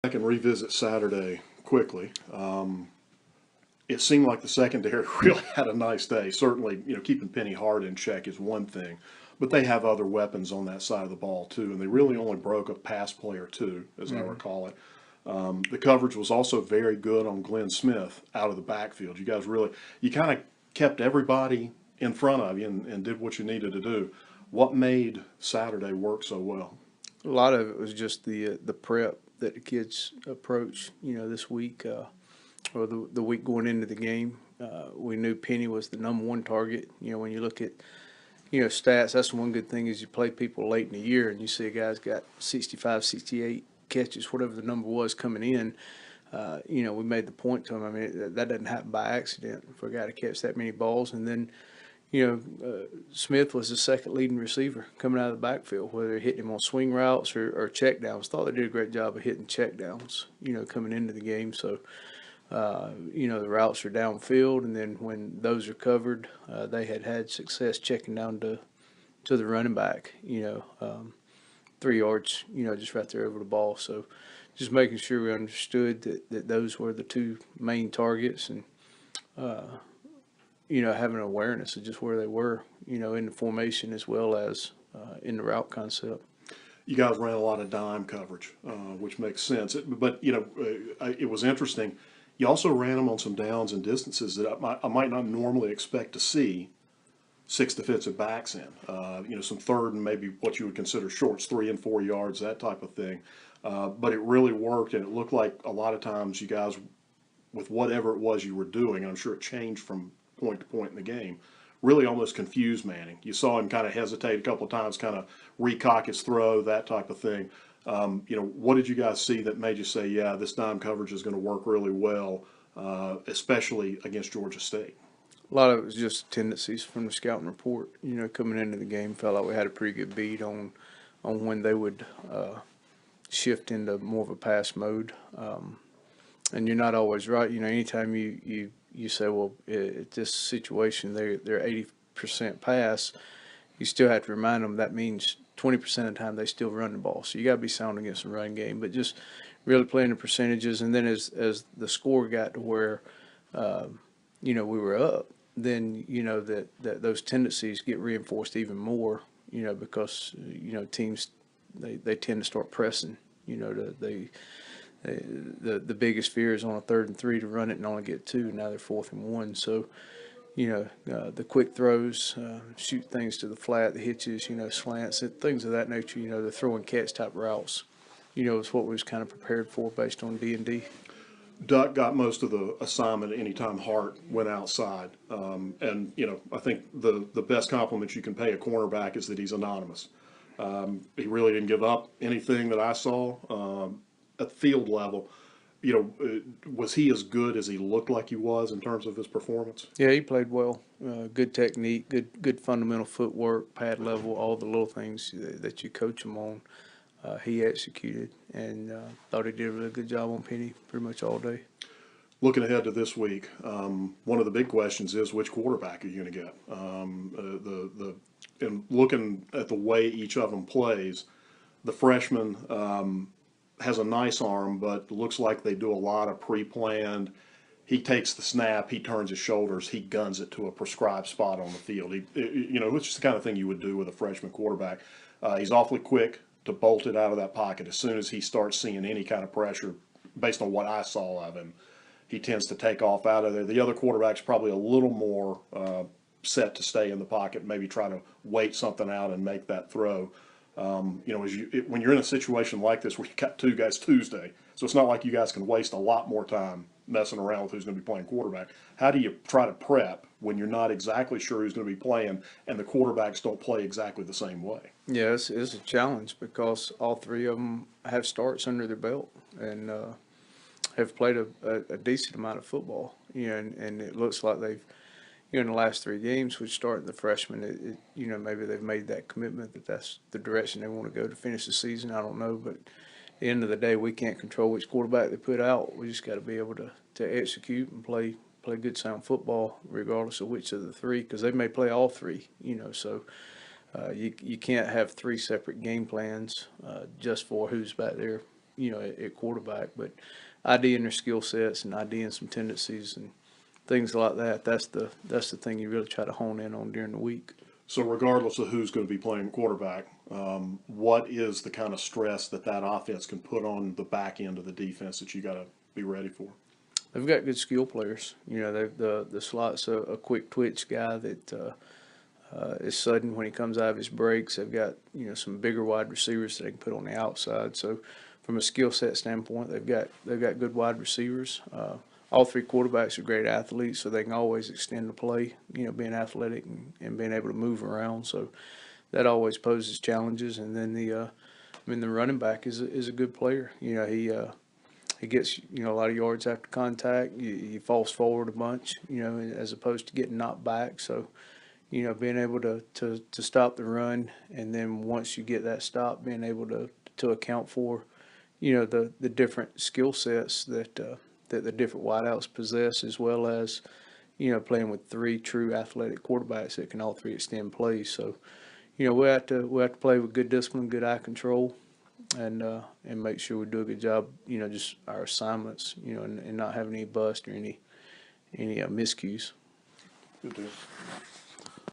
I can revisit Saturday quickly. It seemed like the secondary really had a nice day. Certainly, keeping Penny Hard in check is one thing, but they have other weapons on that side of the ball too, and they really only broke a pass play or two, as I recall it. The coverage was also very good on Glenn Smith out of the backfield. You guys really, you kind of kept everybody in front of you and did what you needed to do. What made Saturday work so well? A lot of it was just the prep that the kids approach. This week or the week going into the game, we knew Penny was the number one target. When you look at stats, that's the one good thing is you play people late in the year and you see a guy's got 65, 68 catches, whatever the number was coming in. We made the point to him. I mean, that doesn't happen by accident for a guy to catch that many balls. And then Smith was the second leading receiver coming out of the backfield, whether they're hitting him on swing routes or check downs. Thought they did a great job of hitting check downs, coming into the game. So, the routes are downfield, and then when those are covered, they had success checking down to the running back, 3 yards, just right there over the ball. So just making sure we understood that those were the two main targets and, having an awareness of just where they were, in the formation as well as in the route concept. You guys ran a lot of dime coverage, which makes sense. But it was interesting. You also ran them on some downs and distances that I might not normally expect to see six defensive backs in. Some third and maybe what you would consider shorts, 3 and 4 yards, that type of thing. But it really worked, and it looked like a lot of times you guys, with whatever it was you were doing, I'm sure it changed from point to point in the game, really almost confused Manning. You saw him kind of hesitate a couple of times, kind of recock his throw, that type of thing. What did you guys see that made you say, yeah, this dime coverage is going to work really well, especially against Georgia State? A lot of it was just tendencies from the scouting report. Coming into the game, felt like we had a pretty good beat on when they would shift into more of a pass mode. And you're not always right. Anytime you say, well, at this situation, they're 80% pass, you still have to remind them that means 20% of the time they still run the ball. So you got to be sound against the run game, but just really playing the percentages. And then as the score got to where, we were up, then, that those tendencies get reinforced even more, because, teams, they tend to start pressing, the biggest fear is on a 3rd and 3 to run it and only get 2. Now they're 4th and 1. So, the quick throws, shoot things to the flat, the hitches, slants, things of that nature, the throw and catch type routes, is what we was kind of prepared for based on D&D. Duck got most of the assignment anytime Hart went outside. And I think the best compliment you can pay a cornerback is that he's anonymous. He really didn't give up anything that I saw at the field level. Was he as good as he looked like he was in terms of his performance? Yeah, he played well. Good technique, good fundamental footwork, pad level, all the little things that you coach him on. He executed, and thought he did a really good job on Penny pretty much all day. Looking ahead to this week, one of the big questions is which quarterback are you going to get? And looking at the way each of them plays, the freshman has a nice arm, but looks like they do a lot of pre-planned. He takes the snap, he turns his shoulders, he guns it to a prescribed spot on the field. It's just the kind of thing you would do with a freshman quarterback. He's awfully quick to bolt it out of that pocket as soon as he starts seeing any kind of pressure. Based on what I saw of him, he tends to take off out of there. The other quarterback's probably a little more set to stay in the pocket, maybe try to wait something out and make that throw. When you're in a situation like this where you got two guys Tuesday, so it's not like you guys can waste a lot more time messing around with who's going to be playing quarterback. How do you try to prep when you're not exactly sure who's going to be playing and the quarterbacks don't play exactly the same way? Yeah, it's a challenge because all three of them have starts under their belt and have played a decent amount of football. And it looks like they've, in the last 3 games, which starting the freshmen, maybe they've made that commitment that that's the direction they want to go to finish the season. I don't know, but at the end of the day, we can't control which quarterback they put out. We just got to be able to execute and play good sound football regardless of which of the three, because they may play all three. So you can't have 3 separate game plans just for who's back there at quarterback. But IDing their skill sets and IDing some tendencies and things like that. That's the thing you really try to hone in on during the week. So regardless of who's going to be playing quarterback, what is the kind of stress that offense can put on the back end of the defense that you got to be ready for? They've got good skill players. The slot's a quick twitch guy that is sudden when he comes out of his breaks. They've got some bigger wide receivers that they can put on the outside. So from a skill set standpoint, they've got good wide receivers. All three quarterbacks are great athletes, so they can always extend the play, being athletic and being able to move around. So that always poses challenges. And then the running back is a good player. He gets, a lot of yards after contact. He falls forward a bunch, as opposed to getting knocked back. So, being able to stop the run, and then once you get that stop, being able to account for, the different skill sets that the different wideouts possess, as well as, playing with three true athletic quarterbacks that can all three extend plays. So, we have to play with good discipline, good eye control, and make sure we do a good job, just our assignments, and not having any bust or any miscues. Good deal.